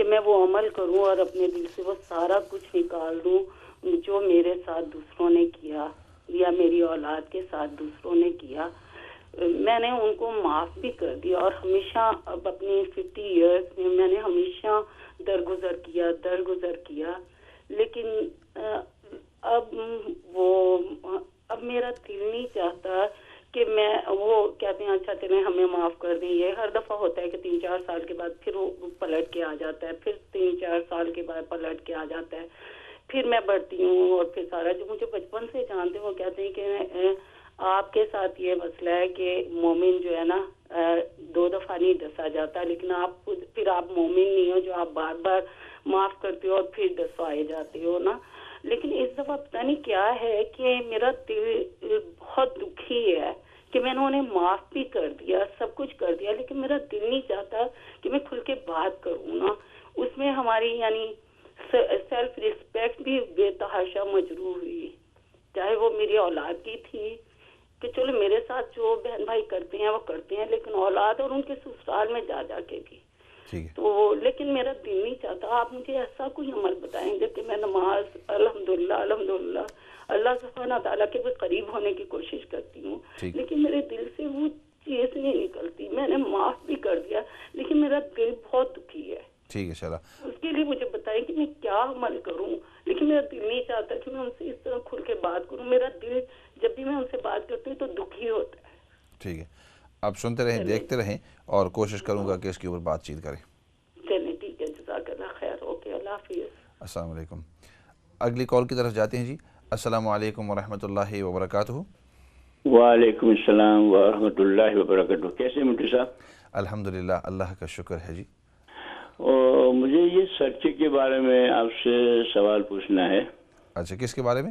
کہ میں وہ عمل کروں اور اپنے دل سے وہ سارا کچھ نکال دوں جو میرے ساتھ دوسروں نے کیا یا میری اولاد کے ساتھ دوسروں نے کیا. میں نے ان کو معاف بھی کر دیا اور ہمیشہ اب اپنی 50 ایئرس میں نے ہمیشہ درگزر کیا. لیکن اب میرا دل نہیں چاہتا کہ میں وہ کہتے ہیں اچھا چلیں ہمیں معاف کر دیں. یہ ہر دفعہ ہوتا ہے کہ 3-4 سال کے بعد پھر وہ پلٹ کے آ جاتا ہے, پھر 3-4 سال کے بعد پلٹ کے آ جاتا ہے. پھر میں بڑھتی ہوں اور پھر سارا جو مجھے بچپن سے جانتے ہیں وہ کہتے ہیں کہ آپ کے ساتھ یہ مسئلہ ہے کہ مومن جو ہے نا 2 دفعہ نہیں ڈسا جاتا, لیکن پھر آپ مومن نہیں ہو جو آپ بار بار معاف کرتے ہو اور پھر ڈسوائے جاتے ہو نا. لیکن اس دفعہ پتہ نہیں کیا ہے کہ میرا دل بہت دکھی ہے کہ میں نے انہیں معاف بھی کر دیا, سب کچھ کر دیا, لیکن میرا دل نہیں چاہتا کہ میں کھل کے بات کروں نا. اس میں ہماری یعنی سیلف ریسپیکٹ بھی بے تحاشا مجروح ہوئی, چاہے وہ میری اولاد کی تھی کہ چلو میرے ساتھ جو بہن بھائی کرتے ہیں وہ کرتے ہیں, لیکن اولاد اور ان کے سسرال میں جا کے بھی تو لیکن میرا دل نہیں چاہتا. آپ مجھے ایسا کوئی عمل بتائیں گے کہ میں نماز الحمدللہ اللہ سبحانہ تعالیٰ کے بھی قریب ہونے کی کوشش کرتی ہوں, لیکن میرے دل سے وہ چیز نہیں نکلتی. میں نے معاف بھی کر دیا لیکن میرا دل بہت دکھی ہے. ٹھیک ہے چلا, اس کے لیے مجھے بتائیں کہ میں کیا عمل کروں, لیکن میرا دل نہیں چاہتا کہ میں ان سے اس طرح کھل کے بات کروں. میرا دل جب بھی میں ان سے بات کرتی ہوں تو دکھی ہوتا ہے. ٹھیک ہے, آپ سنتے رہیں, دیکھتے رہیں اور کوشش کروں گا کہ اس کے اوپر بات چیت کریں. چلیں ٹھیک ہے, جزاک اللہ خیر. اوکے, اللہ حافظ. السلام علیکم. اگلی کال کی طرف جاتے ہیں جی. السلام علیکم ورحمۃ اللہ وبرکاتہ. وعلیکم السلام ورحمۃ اللہ وبرکاتہ. کیسے منٹو صاحب؟ الحمدللہ, اللہ کا شکر ہے جی. مجھے یہ صدقے کے بارے میں آپ سے سوال پوچھنا ہے. اچھا, کس کے بارے میں؟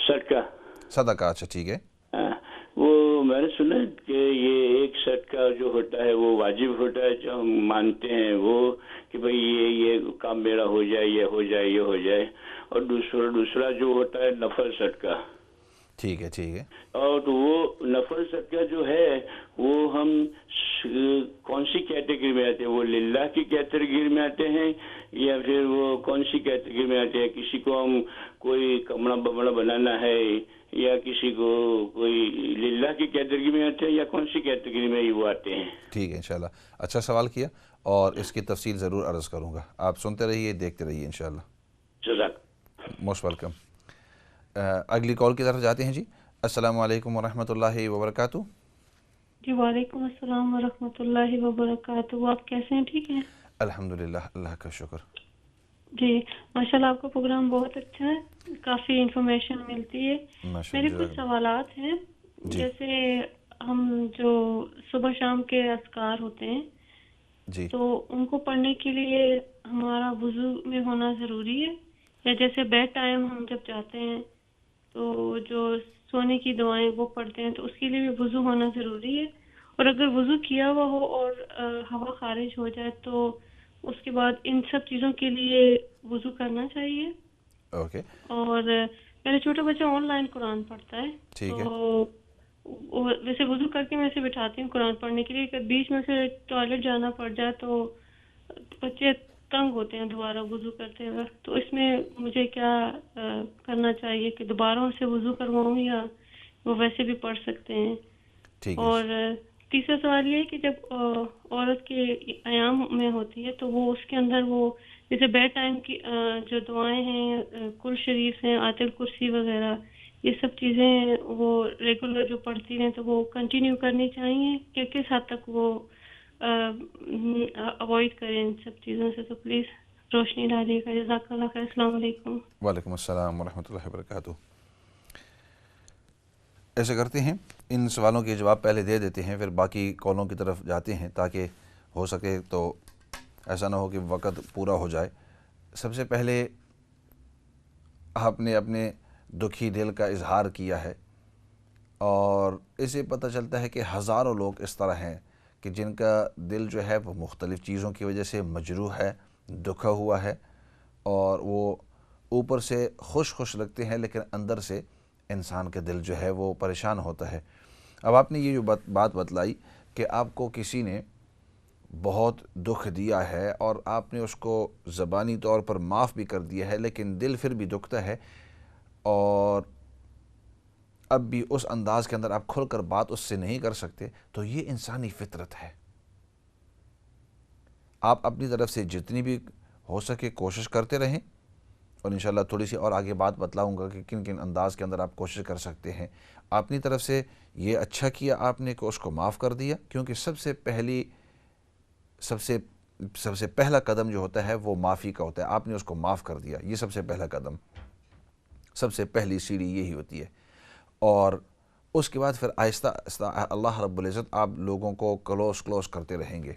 صدقہ. اچھا ٹھیک ہے. وہ میں نے سنا کہ یہ ایک صدقہ جو ہوتا ہے وہ واجب ہوتا ہے, جو ہم مانتے ہیں وہ کہ بھئی یہ کام میرا ہو جائے, یہ ہو جائے, اور دوسرا جو ہوتا ہے نفل صدقہ. ٹھیک ہے. اور تو وہ نفل صدقہ جو ہے وہ ہم کون سی کیٹیگری میں آتے ہیں؟ وہ للہ کی کیٹیگری میں آتے ہیں یا پھر وہ کون سی کیٹیگری میں آتے ہیں؟ کسی کو ہم کوئی کمرہ بمڑا بنانا ہے یا کسی کو کوئی للہ کی کیٹیگری میں آتے ہیں یا کون سی کیٹیگری میں وہ آتے ہیں؟ ٹھیک ہے انشاءاللہ. اچھا سوال کیا اور اس کی تفصیل ضرور عرض کروں گا. آپ سنتے رہیے, دیکھتے رہیے انشاءاللہ. جزاک. Most welcome. اگلی کال کی طرف جاتے ہیں جی. السلام علیکم ورحمۃ اللہ وبرکاتہ. جی وعلیکم السلام ورحمۃ اللہ وبرکاتہ. آپ کیسے ہیں؟ ٹھیک ہیں الحمدللہ, اللہ کا شکر. جی ماشاءاللہ, آپ کا پروگرام بہت اچھا ہے, کافی انفارمیشن ملتی ہے. میرے کچھ سوالات ہیں. جیسے ہم جو صبح شام کے اذکار ہوتے ہیں جی, تو ان کو پڑھنے کے لیے ہمارا وضو میں ہونا ضروری ہے, یا جیسے بیڈ ٹائم ہم جب جاتے ہیں تو جو سونے کی دعائیں وہ پڑھتے ہیں تو اس کے لیے بھی وضو ہونا ضروری ہے؟ اور اگر وضو کیا ہوا ہو اور ہوا خارج ہو جائے تو اس کے بعد ان سب چیزوں کے لیے وضو کرنا چاہیے؟ اوکے. اور میرا چھوٹا بچہ آن لائن قرآن پڑھتا ہے, تو ویسے وضو کر کے میں اسے بٹھاتی ہوں قرآن پڑھنے کے لیے, کہ بیچ میں سے ٹوائلٹ جانا پڑ جائے تو بچے تنگ ہوتے ہیں دوبارہ وضو کرتے ہوئے. تو اس میں مجھے کیا کرنا چاہیے کہ دوبارہ ان سے وضو کرواؤں یا وہ ویسے بھی پڑھ سکتے ہیں؟ اور تیسرا سوال یہ ہے کہ جب عورت کے ایام میں ہوتی ہے تو وہ اس کے اندر وہ جیسے بیڈ ٹائم کی جو دعائیں ہیں, کل شریف ہیں, آیت الکرسی وغیرہ, یہ سب چیزیں وہ ریگولر جو پڑھتی ہیں تو وہ کنٹینیو کرنی چاہیے کہ کس حد تک وہ اوائڈ کریں ان سب چیزوں سے؟ تو پلیز روشنی ڈالیے گا. جزاک اللہ خیر. السلام علیکم. وعلیکم السلام ورحمۃ اللہ وبرکاتہ. ایسے کرتے ہیں, ان سوالوں کے جواب پہلے دے دیتے ہیں, پھر باقی کالوں کی طرف جاتے ہیں تاکہ ہو سکے تو ایسا نہ ہو کہ وقت پورا ہو جائے. سب سے پہلے آپ نے اپنے دکھی دل کا اظہار کیا ہے, اور اسے پتہ چلتا ہے کہ ہزاروں لوگ اس طرح ہیں کہ جن کا دل جو ہے وہ مختلف چیزوں کی وجہ سے مجروح ہے, دکھا ہوا ہے, اور وہ اوپر سے خوش لگتے ہیں لیکن اندر سے انسان کا دل جو ہے وہ پریشان ہوتا ہے. اب آپ نے یہ جو بات بتلائی کہ آپ کو کسی نے بہت دکھ دیا ہے اور آپ نے اس کو زبانی طور پر معاف بھی کر دیا ہے، لیکن دل پھر بھی دکھتا ہے اور اب بھی اس انداز کے اندر آپ کھل کر بات اس سے نہیں کر سکتے، تو یہ انسانی فطرت ہے۔ آپ اپنی طرف سے جتنی بھی ہو سکے کوشش کرتے رہیں، اور انشاءاللہ تھوڑی سی اور آگے بات بتلاؤں گا کہ کن کن انداز کے اندر آپ کوشش کر سکتے ہیں۔ اپنی طرف سے یہ اچھا کیا آپ نے کہ اس کو معاف کر دیا، کیونکہ سب سے پہلا قدم جو ہوتا ہے وہ معافی کا ہوتا ہے۔ آپ نے اس کو معاف کر دیا، یہ سب سے پہلا قدم، سب سے پہلی سیڑھی یہی ہوتی ہے۔ اور اس کے بعد پھر آہستہ آہستہ اللہ رب العزت آپ لوگوں کو کلوز کرتے رہیں گے۔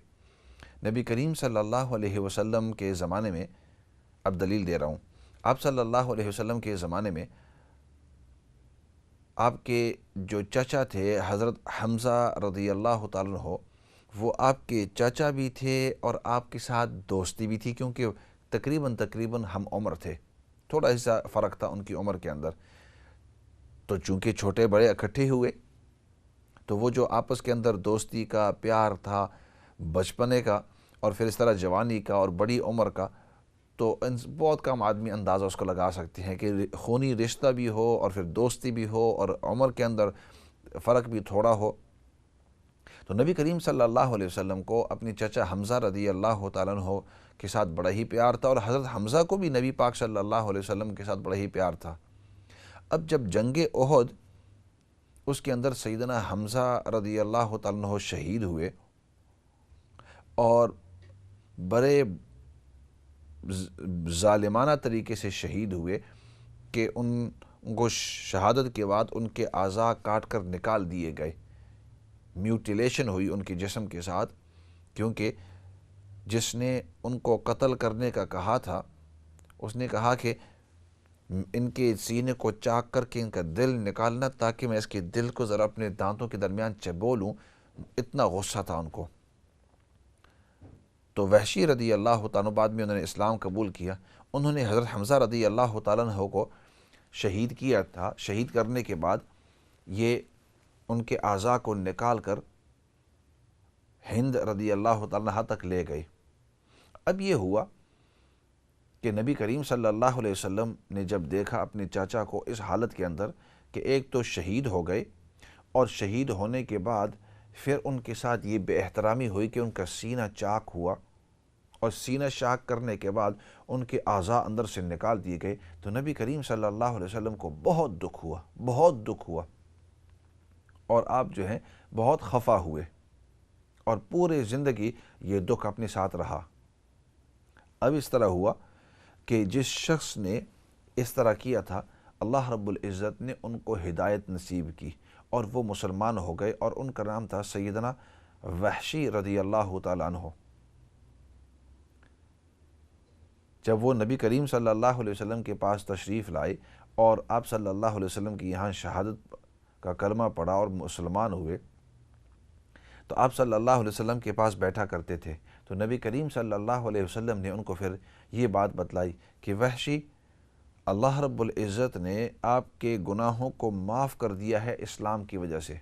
نبی کریم صلی اللہ علیہ وسلم کے زمانے میں، اب دلیل دے رہا ہوں، آپ صلی اللہ علیہ وسلم کے زمانے میں آپ کے جو چچا تھے حضرت حمزہ رضی اللہ تعالیٰ عنہ، وہ آپ کے چچا بھی تھے اور آپ کے ساتھ دوستی بھی تھی، کیونکہ تقریباً ہم عمر تھے، تھوڑا سا فرق تھا ان کی عمر کے اندر۔ تو چونکہ چھوٹے بڑے اکٹھے ہوئے، تو وہ جو آپس کے اندر دوستی کا پیار تھا بچپنے کا، اور پھر اس طرح جوانی کا اور بڑی عمر کا، تو بہت کم آدمی اندازہ اس کو لگا سکتے ہیں کہ خونی رشتہ بھی ہو اور پھر دوستی بھی ہو اور عمر کے اندر فرق بھی تھوڑا ہو۔ تو نبی کریم صلی اللہ علیہ وسلم کو اپنی چچا حمزہ رضی اللہ تعالیٰ عنہ کے ساتھ بڑا ہی پیار تھا، اور حضرت حمزہ کو بھی نبی پاک صلی اللہ علیہ وسلم کے ساتھ بڑا ہی پیار تھا۔ اب جب جنگ احد، اس کے اندر سیدنا حمزہ رضی اللہ تعالیٰ عنہ شہید ہوئے، اور بڑے ظالمانہ طریقے سے شہید ہوئے کہ ان کو شہادت کے بعد ان کے اعضاء کاٹ کر نکال دیے گئے، میوٹیلیشن ہوئی ان کے جسم کے ساتھ، کیونکہ جس نے ان کو قتل کرنے کا کہا تھا، اس نے کہا کہ ان کے سینے کو چاک کر کے ان کا دل نکالنا تاکہ میں اس کے دل کو ذرا اپنے دانتوں کے درمیان چبو لوں، اتنا غصہ تھا ان کو۔ تو وحشی رضی اللہ تعالیٰ بعد میں انہوں نے اسلام قبول کیا، انہوں نے حضرت حمزہ رضی اللہ تعالیٰ عنہ کو شہید کیا تھا۔ شہید کرنے کے بعد یہ ان کے اعضاء کو نکال کر ہند رضی اللہ تعالیٰ عنہ تک لے گئے۔ اب یہ ہوا کہ نبی کریم صلی اللہ علیہ وسلم نے جب دیکھا اپنے چاچا کو اس حالت کے اندر کہ ایک تو شہید ہو گئے، اور شہید ہونے کے بعد پھر ان کے ساتھ یہ بے احترامی ہوئی کہ ان کا سینہ چاک ہوا، اور سینہ چاک کرنے کے بعد ان کے اعضاء اندر سے نکال دیے گئے، تو نبی کریم صلی اللہ علیہ وسلم کو بہت دکھ ہوا، اور آپ جو ہیں بہت خفا ہوئے، اور پورے زندگی یہ دکھ اپنے ساتھ رہا۔ اب اس طرح ہوا کہ جس شخص نے اس طرح کیا تھا، اللہ رب العزت نے ان کو ہدایت نصیب کی اور وہ مسلمان ہو گئے، اور ان کا نام تھا سیدنا وحشی رضی اللہ تعالیٰ عنہ۔ جب وہ نبی کریم صلی اللہ علیہ وسلم کے پاس تشریف لائے اور آپ صلی اللہ علیہ وسلم کی یہاں شہادت کا کلمہ پڑھا اور مسلمان ہوئے، تو آپ صلی اللہ علیہ وسلم کے پاس بیٹھا کرتے تھے، تو نبی کریم صلی اللہ علیہ وسلم نے ان کو پھر یہ بات بتلائی کہ وحشی، اللہ رب العزت نے آپ کے گناہوں کو معاف کر دیا ہے اسلام کی وجہ سے۔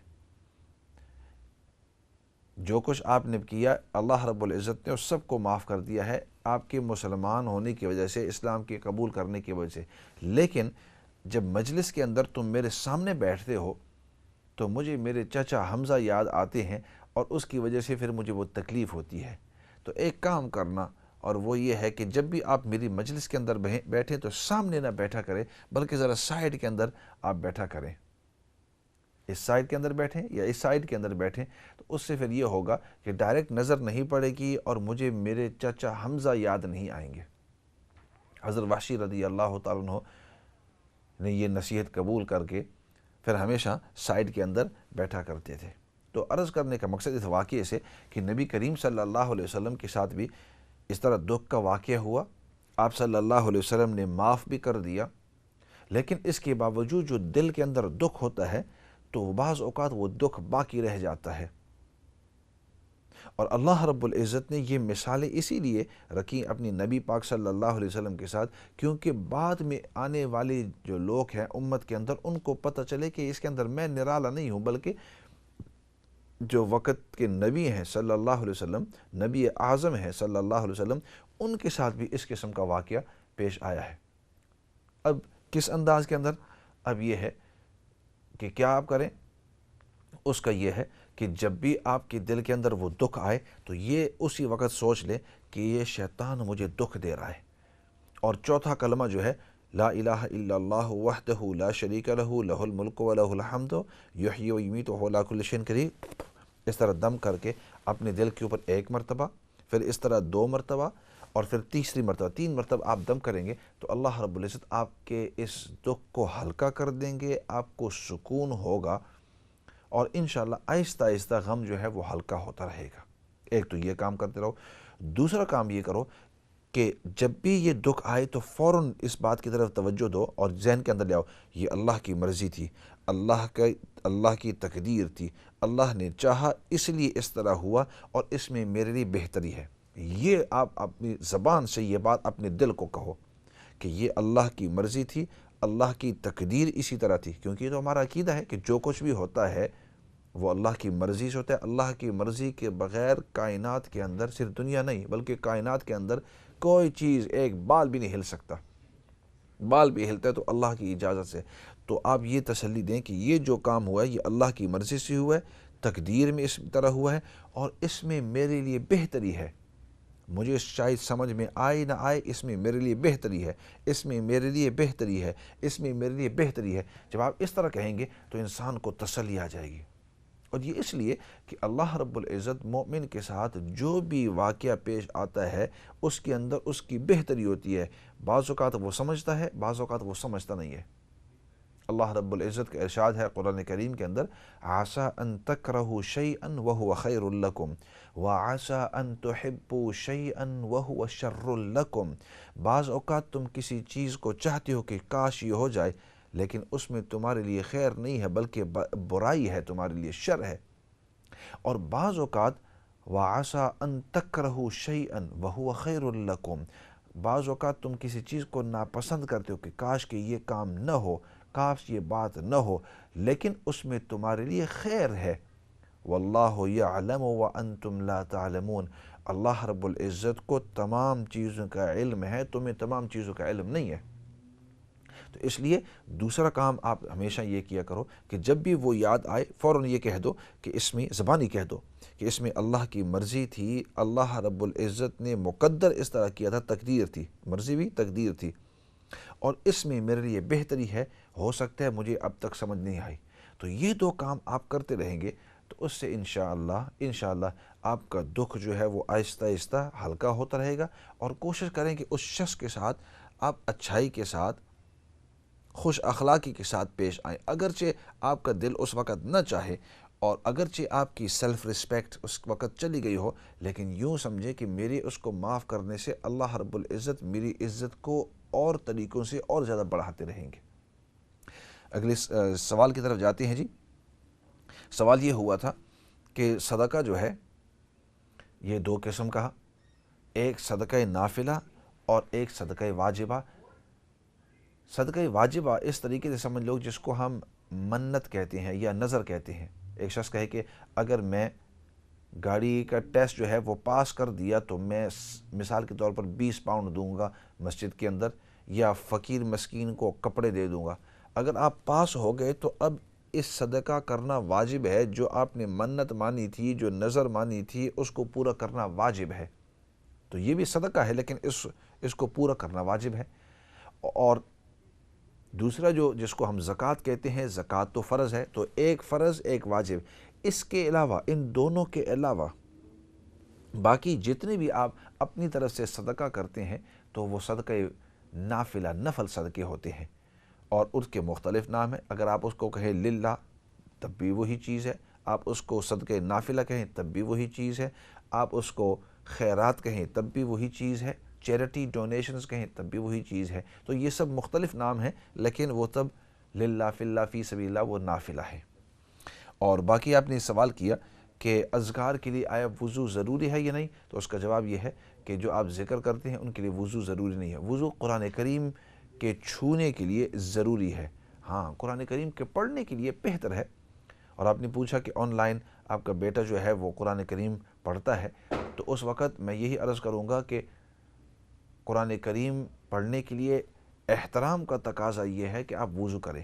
جو کچھ آپ نے کیا اللہ رب العزت نے اس سب کو معاف کر دیا ہے آپ کے مسلمان ہونے کی وجہ سے، اسلام کے قبول کرنے کی وجہ سے۔ لیکن جب مجلس کے اندر تم میرے سامنے بیٹھتے ہو تو مجھے میرے چچا حمزہ یاد آتے ہیں، اور اس کی وجہ سے پھر مجھے وہ تکلیف ہوتی ہے۔ تو ایک کام کرنا، اور وہ یہ ہے کہ جب بھی آپ میری مجلس کے اندر بیٹھیں تو سامنے نہ بیٹھا کریں، بلکہ ذرا سائیڈ کے اندر آپ بیٹھا کریں، اس سائیڈ کے اندر بیٹھیں یا اس سائیڈ کے اندر بیٹھیں، تو اس سے پھر یہ ہوگا کہ ڈائریکٹ نظر نہیں پڑے گی اور مجھے میرے چچا حمزہ یاد نہیں آئیں گے۔ حضرت وحشی رضی اللہ تعالیٰ عنہ نے یہ نصیحت قبول کر کے پھر ہمیشہ سائیڈ کے اندر بیٹھا کرتے تھے۔ تو عرض کرنے کا مقصد اس واقعے سے کہ نبی کریم صلی اللہ علیہ وسلم کے ساتھ بھی اس طرح دکھ کا واقعہ ہوا، آپ صلی اللہ علیہ وسلم نے معاف بھی کر دیا، لیکن اس کے باوجود جو دل کے اندر دکھ ہوتا ہے تو بعض اوقات وہ دکھ باقی رہ جاتا ہے۔ اور اللہ رب العزت نے یہ مثالیں اسی لیے رکھی اپنی نبی پاک صلی اللہ علیہ وسلم کے ساتھ، کیونکہ بعد میں آنے والے جو لوگ ہیں امت کے اندر، ان کو پتہ چلے کہ اس کے اندر میں نرالا نہیں ہوں، بلکہ جو وقت کے نبی ہیں صلی اللہ علیہ وسلم، نبی اعظم ہیں صلی اللہ علیہ وسلم، ان کے ساتھ بھی اس قسم کا واقعہ پیش آیا ہے۔ اب کس انداز کے اندر؟ اب یہ ہے کہ کیا آپ کریں، اس کا یہ ہے کہ جب بھی آپ کے دل کے اندر وہ دکھ آئے تو یہ اسی وقت سوچ لیں کہ یہ شیطان مجھے دکھ دے رہا ہے، اور چوتھا کلمہ جو ہے لا الہ الا اللہ وحدہ لا شریک لہ لہ الملک و لہ الحمد یحیی و یمیت وہو علی کل شیء قدیر، اس طرح دم کر کے اپنے دل کے اوپر ایک مرتبہ، پھر اس طرح 2 مرتبہ، اور پھر تیسری مرتبہ 3 مرتبہ آپ دم کریں گے تو اللہ رب العزت آپ کے اس دکھ کو ہلکا کر دیں گے، آپ کو سکون ہوگا، اور انشاءاللہ آہستہ آہستہ غم جو ہے وہ ہلکا ہوتا رہے گا۔ ایک تو یہ کام کرتے رہو۔ دوسرا کام یہ کرو کہ جب بھی یہ دکھ آئے تو فوراً اس بات کی طرف توجہ دو اور ذہن کے اندر لے آؤ یہ اللہ کی مرضی تھی، اللہ کی تقدیر تھی، اللہ نے چاہا اس لیے اس طرح ہوا، اور اس میں میرے لیے بہتری ہے۔ یہ آپ اپنی زبان سے یہ بات اپنے دل کو کہو کہ یہ اللہ کی مرضی تھی، اللہ کی تقدیر اسی طرح تھی، کیونکہ یہ تو ہمارا عقیدہ ہے کہ جو کچھ بھی ہوتا ہے وہ اللہ کی مرضی سے ہوتا ہے۔ اللہ کی مرضی کے بغیر کائنات کے اندر، صرف دنیا نہیں بلکہ کائنات کے اندر کوئی چیز ایک بال بھی نہیں ہل سکتا، بال بھی ہلتا ہے تو اللہ کی اجازت سے۔ تو آپ یہ تسلی دیں کہ یہ جو کام ہوا ہے یہ اللہ کی مرضی سے ہوا ہے، تقدیر میں اس طرح ہوا ہے، اور اس میں میرے لیے بہتری ہے۔ مجھے شاید سمجھ میں آئے نہ آئے، اس میں میرے لیے بہتری ہے، اس میں میرے لیے بہتری ہے، اس میں میرے لیے بہتری ہے۔ جب آپ اس طرح کہیں گے تو انسان کو تسلی آ جائے گی، اور یہ اس لیے کہ اللہ رب العزت مومن کے ساتھ جو بھی واقعہ پیش آتا ہے اس کے اندر اس کی بہتری ہوتی ہے۔ بعض اوقات وہ سمجھتا ہے، بعض اوقات وہ سمجھتا نہیں ہے۔ اللہ رب العزت کا ارشاد ہے قرآن کریم کے اندر، عَسَىٰ أَن تَكْرَهُوا شَيْئًا وَهُوَ خَيْرٌ لَكُمْ وَعَسَىٰ أَن تُحِبُّوا شَيْئًا وَهُوَ شَرٌّ لَكُمْ۔ بعض اوقات تم کسی چیز کو چاہتے ہو کہ کاش یہ ہو جائے، لیکن اس میں تمہارے لیے خیر نہیں ہے بلکہ برائی ہے، تمہارے لیے شر ہے۔ اور بعض اوقات وَعَسَىٰ أَن تَكْرَهُوا شَيْئًا وَهُوَ خَيْرٌ لَكُمْ، بعض اوقات تم کسی چیز کو ناپسند کرتے ہو کہ کاش کہ یہ کام نہ ہو، کاش یہ بات نہ ہو، لیکن اس میں تمہارے لیے خیر ہے۔ وَاللَّهُ يَعْلَمُ وَأَنْتُمْ لَا تَعْلَمُونَ، اللہ رب العزت کو تمام چیزوں کا علم ہے، تمہیں تمام چیزوں کا علم نہیں ہے۔ تو اس لیے دوسرا کام آپ ہمیشہ یہ کیا کرو کہ جب بھی وہ یاد آئے فوراً یہ کہہ دو کہ اس میں، زبانی کہہ دو کہ اس میں اللہ کی مرضی تھی، اللہ رب العزت نے مقدر اس طرح کیا تھا، تقدیر تھی، مرضی بھی تقدیر تھی، اور اس میں میرے لیے بہتری ہے، ہو سکتا ہے مجھے اب تک سمجھ نہیں آئی۔ تو یہ 2 کام آپ کرتے رہیں گے تو اس سے انشاءاللہ آپ کا دکھ جو ہے وہ آہستہ آہستہ ہلکا ہوتا رہے گا، اور کوشش کریں کہ اس شخص کے ساتھ آپ اچھائی کے ساتھ، خوش اخلاقی کے ساتھ پیش آئیں، اگرچہ آپ کا دل اس وقت نہ چاہے، اور اگرچہ آپ کی سیلف رسپیکٹ اس وقت چلی گئی ہو، لیکن یوں سمجھے کہ میری اس کو معاف کرنے سے اللہ رب العزت میری عزت کو اور طریقوں سے اور زیادہ بڑھاتے رہیں گے۔ اگلے سوال کی طرف جاتے ہیں جی۔ سوال یہ ہوا تھا کہ صدقہ جو ہے یہ 2 قسم کا، ایک صدقہ نافلہ اور ایک صدقہ واجبہ۔ صدقہ واجبہ اس طریقے سے سمجھ لو جس کو ہم منت کہتے ہیں یا نظر کہتے ہیں۔ ایک شخص کہے کہ اگر میں گاڑی کا ٹیسٹ جو ہے وہ پاس کر دیا تو میں مثال کے طور پر 20 پاؤنڈ دوں گا مسجد کے اندر، یا فقیر مسکین کو کپڑے دے دوں گا۔ اگر آپ پاس ہو گئے تو اب اس صدقہ کرنا واجب ہے، جو آپ نے منت مانی تھی، جو نظر مانی تھی، اس کو پورا کرنا واجب ہے۔ تو یہ بھی صدقہ ہے لیکن اس کو پورا کرنا واجب ہے۔ اور دوسرا جس کو ہم زکوٰۃ کہتے ہیں، زکوٰۃ تو فرض ہے، تو ایک فرض ایک واجب۔ اس کے علاوہ، ان دونوں کے علاوہ باقی جتنے بھی آپ اپنی طرف سے صدقہ کرتے ہیں تو وہ صدقہ نافلہ، نفل صدقے ہوتے ہیں، اور اس کے مختلف نام ہیں۔ اگر آپ اس کو کہیں للہ تب بھی وہی چیز ہے، آپ اس کو صدقہ نافلہ کہیں تب بھی وہی چیز ہے، آپ اس کو خیرات کہیں تب بھی وہی چیز ہے، چیریٹی ڈونیشنز کہیں تب بھی وہی چیز ہے۔ تو یہ سب مختلف نام ہیں، لیکن وہ تب للہ، فی اللہ، فی سبیل اللہ وہ نافلہ ہے۔ اور باقی آپ نے سوال کیا کہ اذکار کے لیے آیا وضو ضروری ہے یا نہیں، تو اس کا جواب یہ ہے کہ جو آپ ذکر کرتے ہیں ان کے لیے وضو ضروری نہیں ہے۔ وضو قرآن کریم کے چھونے کے لیے ضروری ہے، ہاں قرآن کریم کے پڑھنے کے لیے بہتر ہے۔ اور آپ نے پوچھا کہ آن لائن آپ کا بیٹا جو ہے وہ قرآن کریم پڑھتا ہے، تو اس وقت میں یہی عرض کروں گا کہ قرآن کریم پڑھنے کے لیے احترام کا تقاضا یہ ہے کہ آپ وضو کریں،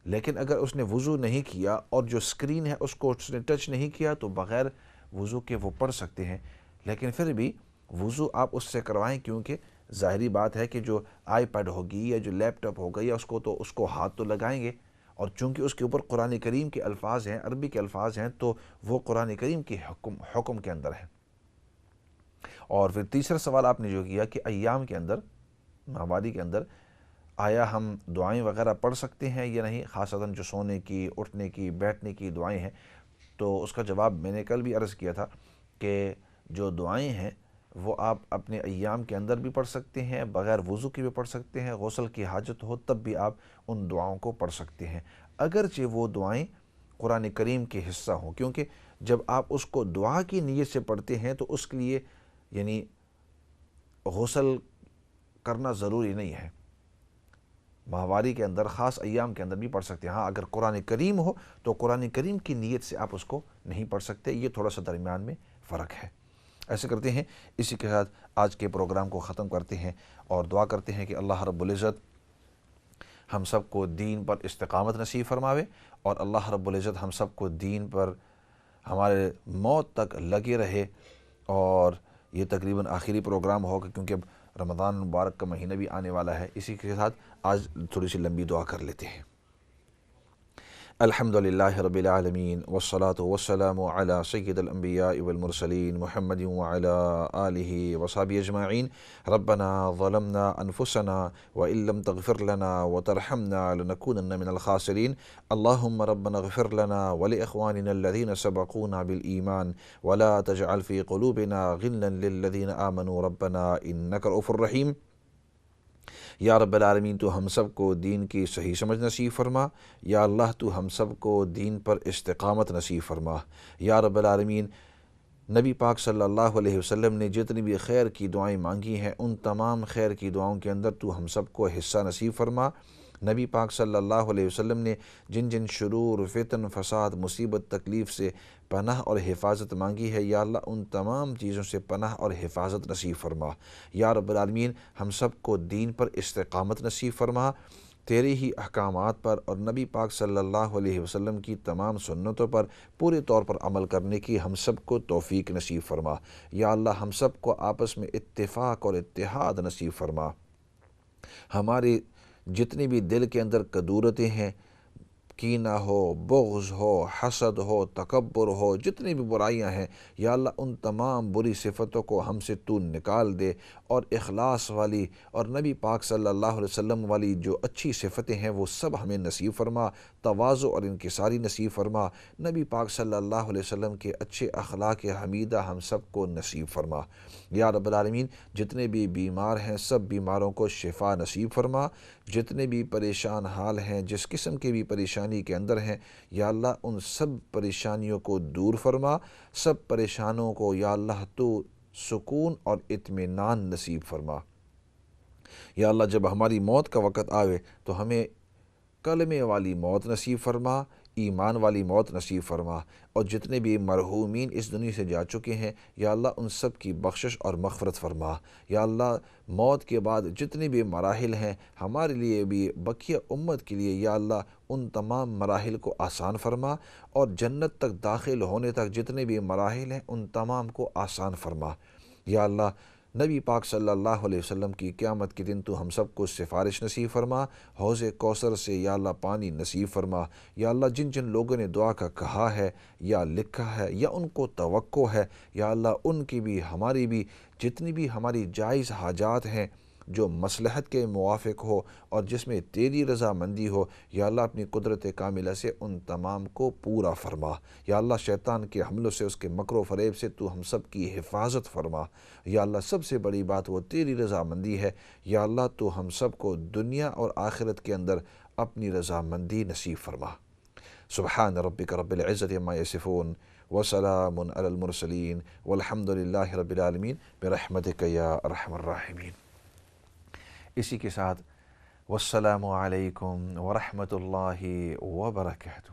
لیکن اگر اس نے وضو نہیں کیا اور جو اسکرین ہے اس کو اس نے ٹچ نہیں کیا تو بغیر وضو کے وہ پڑھ سکتے ہیں، لیکن پھر بھی وضو آپ اس سے کروائیں، کیونکہ ظاہری بات ہے کہ جو آئی پیڈ ہوگی یا جو لیپ ٹاپ ہوگا یا اس کو ہاتھ تو لگائیں گے، اور چونکہ اس کے اوپر قرآن کریم کے الفاظ ہیں، عربی کے الفاظ ہیں، تو وہ قرآن کریم کے حکم کے اندر ہے۔ اور پھر تیسرا سوال آپ نے جو کیا کہ ایام کے اندر، ماہواری کے اندر آیا ہم دعائیں وغیرہ پڑھ سکتے ہیں یا نہیں، خاصتاً جو سونے کی، اٹھنے کی، بیٹھنے کی دعائیں ہیں، تو اس کا جواب میں نے کل بھی عرض کیا تھا کہ جو دعائیں ہیں وہ آپ اپنے ایام کے اندر بھی پڑھ سکتے ہیں، بغیر وضو کے بھی پڑھ سکتے ہیں، غسل کی حاجت ہو تب بھی آپ ان دعاؤں کو پڑھ سکتے ہیں، اگرچہ وہ دعائیں قرآن کریم کے حصہ ہوں، کیونکہ جب آپ اس کو دعا کی نیت سے پڑھتے ہیں تو اس کے لیے یعنی غسل کرنا ضروری نہیں ہے۔ ماہواری کے اندر، خاص ایام کے اندر بھی پڑھ سکتے ہیں، ہاں اگر قرآن کریم ہو تو قرآن کریم کی نیت سے آپ اس کو نہیں پڑھ سکتے، یہ تھوڑا سا درمیان میں فرق ہے۔ ایسے کرتے ہیں، اسی کے ساتھ آج کے پروگرام کو ختم کرتے ہیں اور دعا کرتے ہیں کہ اللہ رب العزت ہم سب کو دین پر استقامت نصیب فرماوے، اور اللہ رب العزت ہم سب کو دین پر ہمارے موت تک لگے رہے۔ اور یہ تقریباً آخری پروگرام ہوگا کیونکہ اب رمضان مبارک کا مہینہ بھی آنے والا ہے۔ اسی کے ساتھ آج تھوڑی سی لمبی دعا کر لیتے ہیں۔ الحمد للہ رب العالمین والصلاة والسلام علی سید الانبیاء والمرسلین محمد وعلی آلہ وصحبہ اجمعین۔ ربنا ظلمنا انفسنا وان لم تغفر لنا وترحمنا لنکونن من الخاسرین۔ اللہم ربنا اغفر لنا ولاخواننا الذین سبقونا بالایمان ولا تجعل فی قلوبنا غلا للذین آمنوا ربنا انک رؤوف رحیم۔ یا رب العالمین تو ہم سب کو دین کی صحیح سمجھ نصیب فرما، یا اللہ تو ہم سب کو دین پر استقامت نصیب فرما۔ یا رب العالمین نبی پاک صلی اللہ علیہ وسلم نے جتنی بھی خیر کی دعائیں مانگی ہیں ان تمام خیر کی دعاؤں کے اندر تو ہم سب کو حصہ نصیب فرما۔ نبی پاک صلی اللہ علیہ وسلم نے جن جن شرور، فتن، فساد، مصیبت، تکلیف سے پناہ اور حفاظت مانگی ہے، یا اللہ ان تمام چیزوں سے پناہ اور حفاظت نصیب فرما۔ یا رب العالمین ہم سب کو دین پر استقامت نصیب فرما، تیرے ہی احکامات پر اور نبی پاک صلی اللہ علیہ وسلم کی تمام سنتوں پر پورے طور پر عمل کرنے کی ہم سب کو توفیق نصیب فرما۔ یا اللہ ہم سب کو آپس میں اتفاق اور اتحاد نصیب فرما۔ ہمارے جتنی بھی دل کے اندر کدورتیں ہیں، کینہ ہو، بغض ہو، حسد ہو، تکبر ہو، جتنی بھی برائیاں ہیں، یا اللہ ان تمام بری صفتوں کو ہم سے تو نکال دے، اور اخلاص والی اور نبی پاک صلی اللہ علیہ وسلم والی جو اچھی صفتیں ہیں وہ سب ہمیں نصیب فرما۔ تواضع اور انکساری نصیب فرما۔ نبی پاک صلی اللہ علیہ وسلم کے اچھے اخلاق حمیدہ ہم سب کو نصیب فرما۔ یا رب العالمین جتنے بھی بیمار ہیں سب بیماروں کو شفا نصیب فرما، جتنے بھی پریشان حال ہیں، جس قسم کے بھی پریشانی کے اندر ہیں، یا اللہ ان سب پریشانیوں کو دور فرما، سب پریشانوں کو یا اللہ تو سکون اور اطمینان نصیب فرما۔ یا اللہ جب ہماری موت کا وقت آوے تو ہمیں کلمے والی موت نصیب فرما، ایمان والی موت نصیب فرما، اور جتنے بھی مرحومین اس دنیا سے جا چکے ہیں یا اللہ ان سب کی بخشش اور مغفرت فرما۔ یا اللہ موت کے بعد جتنے بھی مراحل ہیں ہمارے لیے بھی بقیہ امت کے لیے یا اللہ ان تمام مراحل کو آسان فرما، اور جنت تک داخل ہونے تک جتنے بھی مراحل ہیں ان تمام کو آسان فرما۔ یا اللہ نبی پاک صلی اللہ علیہ وسلم کی قیامت کے دن تو ہم سب کو سفارش نصیب فرما، حوض کوثر سے یا اللہ پانی نصیب فرما۔ یا اللہ جن جن لوگوں نے دعا کا کہا ہے یا لکھا ہے یا ان کو توقع ہے، یا اللہ ان کی بھی ہماری بھی جتنی بھی ہماری جائز حاجات ہیں جو مصلحت کے موافق ہو اور جس میں تیری رضامندی ہو، یا اللہ اپنی قدرت کاملہ سے ان تمام کو پورا فرما۔ یا اللہ شیطان کے حملوں سے، اس کے مکر و فریب سے تو ہم سب کی حفاظت فرما۔ یا اللہ سب سے بڑی بات وہ تیری رضامندی ہے، یا اللہ تو ہم سب کو دنیا اور آخرت کے اندر اپنی رضامندی نصیب فرما۔ سبحان ربک رب العزت عما یصفون وسلام علی المرسلین والحمد للہ رب العالمین برحمتک یا ارحم الراحمین۔ اسی کے ساتھ والسلام علیکم ورحمۃ اللہ وبرکاتہ۔